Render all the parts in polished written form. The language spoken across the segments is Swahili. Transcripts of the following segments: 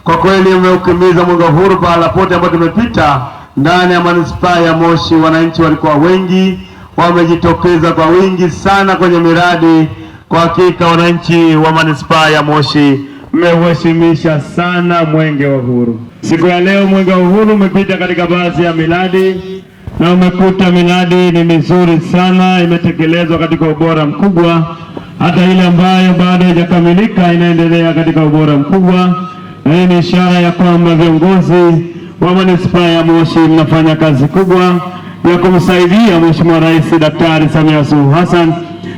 Kwa kweli umeukimiza mwenge wa uhuru pahala pote ambapo tumepita ndani ya manispaa ya Moshi. Wananchi walikuwa wengi, wamejitokeza kwa wingi sana kwenye miradi. Kwa hakika wananchi wa manispaa ya Moshi mmeuheshimisha sana mwenge wa uhuru. Siku ya leo mwenge wa uhuru umepita katika baadhi ya miradi na umekuta miradi ni mizuri sana, imetekelezwa katika ubora mkubwa. Hata ile ambayo bado haijakamilika inaendelea katika ubora mkubwa, na hii ni ishara ya kwamba viongozi wa manispaa ya Moshi mnafanya kazi kubwa ya kumsaidia Mheshimiwa Rais Daktari Samia Suluhu Hassan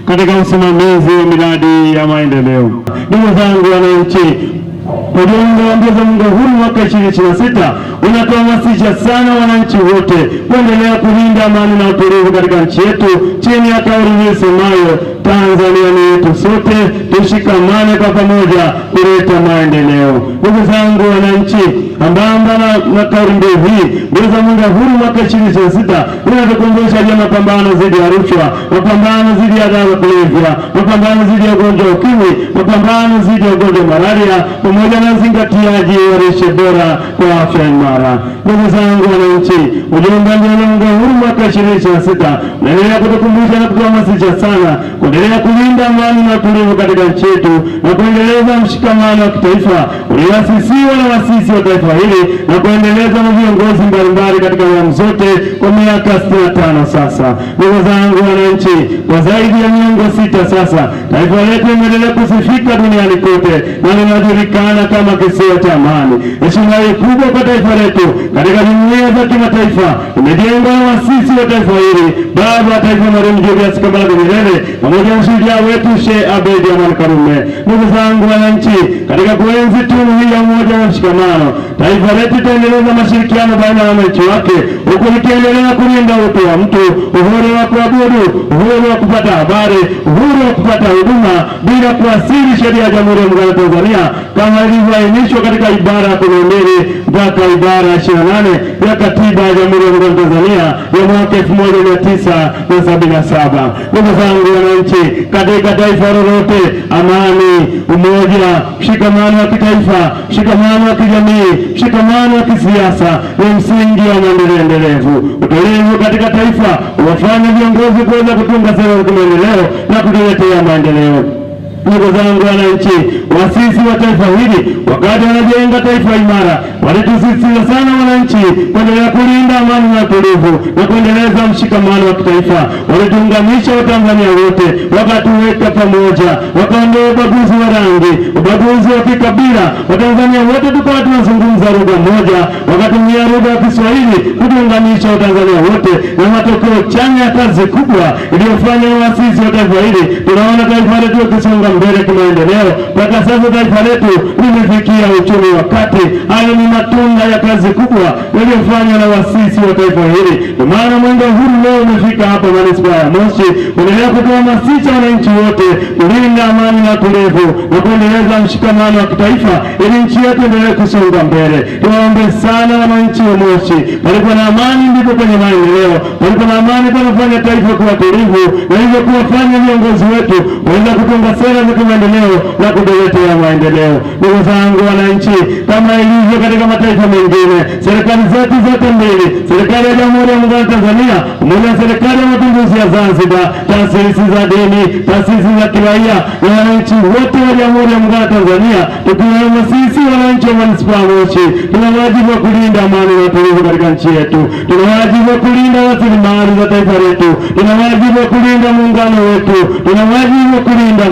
katika usimamizi wa miradi ya maendeleo. Ndugu zangu wananchi, ujumbe wa mbio za mwenge wa uhuru mwaka 2026 unatuhamasisha sana wananchi wote kuendelea kulinda amani na utulivu katika nchi yetu chini ya kauli mbiu isemayo Tanzania ni yetu sote, tushikamane kwa pamoja kuleta maendeleo. Ndugu zangu wananchi, ambamba na kauli mbiu hii, mbio za mwenge wa uhuru mwaka 2026 inatukumbusha juu ya mapambano dhidi ya rushwa, mapambano dhidi ya dawa kulevya, mapambano dhidi ya ugonjwa wa ukimwi, mapambano dhidi ya ugonjwa wa malaria, pamoja na uzingatiaji wa lishe bora kwa afya imara. Ndugu zangu wananchi, ujumbe wa mwenge wa uhuru mwaka 2026 unaendelea kutukumbusha na kutuhamasisha sana kuendelea kulinda amani na utulivu katika nchi yetu na kuendeleza mshikamano wa kitaifa ulioasisiwa na waasisi wa taifa hili na kuendeleza na viongozi mbalimbali katika awamu zote kwa miaka 65 sasa. Ndugu zangu wananchi, kwa zaidi ya miongo 6 sasa, taifa letu limeendelea kusifika duniani kote na linajulikana kama kisiwa cha amani. Heshima kubwa kwa taifa letu katika jumuiya za kimataifa imejengwa na waasisi wa taifa hili, baba wa taifa Mwalimu Julius Kambarage Nyerere pamoja na shujaa wetu Sheikh Abeid Amani Karume. Ndugu zangu wananchi, katika kuenzi tunu hii ya umoja na mshikamano, taifa letu itaendeleza mashirikiano baina ya wananchi wake huku likiendelea kulinda utu wa mtu, uhuru wa kuabudu, uhuru wa kupata habari, uhuru wa kupata huduma bila kuasiri sheria ya Jamhuri ya Muungano wa Tanzania kama ilivyoainishwa katika ibara ya 12 mpaka ibara ya 28 ya Katiba ya Jamhuri ya Muungano wa Tanzania ya mwaka 1977. Ndugu zangu wananchi, katika taifa lolote amani, umoja, mshikamano wa kitaifa, mshikamano wa kijamii, mshikamano wa kisiasa ni msingi wa maendeleo endelevu. Utulivu katika taifa wafanya viongozi kuweza kutunga sera za maendeleo na kutuletea maendeleo. Ndugu zangu wananchi, waasisi wa taifa hili wakati wanajenga taifa imara walitusisitiza sana wananchi kuendelea kulinda amani na utulivu na kuendeleza mshikamano wa kitaifa. Walituunganisha Watanzania wote, wakatuweka pamoja, wakaondoa ubaguzi wa rangi, ubaguzi wa kikabila. Watanzania wote tukawa tunazungumza lugha moja, wakatumia lugha ya Kiswahili kutuunganisha Watanzania wote, na matokeo chanya ya kazi kubwa iliyofanywa na waasisi wa taifa hili. Tunaona taifa letu likisonga mbele kimaendeleo. Mpaka sasa taifa letu limefikia uchumi wa kati. Hayo ni matunda ya kazi kubwa iliyofanywa na waasisi wa taifa hili. Kwa maana mwenge wa uhuru leo umefika hapa manispaa ya Moshi kuendelea kuhamasisha wananchi wote kulinda amani na utulivu na kuendeleza mshikamano wa kitaifa ili nchi yetu endelee kusonga mbele. Tuwaombe sana wananchi wa Moshi, palipo na amani ndipo penye maendeleo, palipo na amani panafanya taifa kuwa tulivu, na hivyo kuwafanya viongozi wetu waweza kutunga sera za maendeleo na kutuletea maendeleo. Ndugu zangu wananchi, kama ilivyo katika mataifa mengine, serikali zetu zote mbili, serikali ya Jamhuri ya Muungano wa Tanzania pamoja na serikali ya Mapinduzi ya Zanzibar, taasisi za dini, taasisi za kiraia na wananchi wote wa Jamhuri ya Muungano wa Tanzania, tukiwemo sisi wananchi wa manispaa ya Moshi, tuna wajibu wa kulinda amani na utulivu katika nchi yetu. Tuna wajibu wa kulinda rasilimali za taifa letu. Tuna wajibu wa kulinda muungano wetu. Tuna wajibu wa kulinda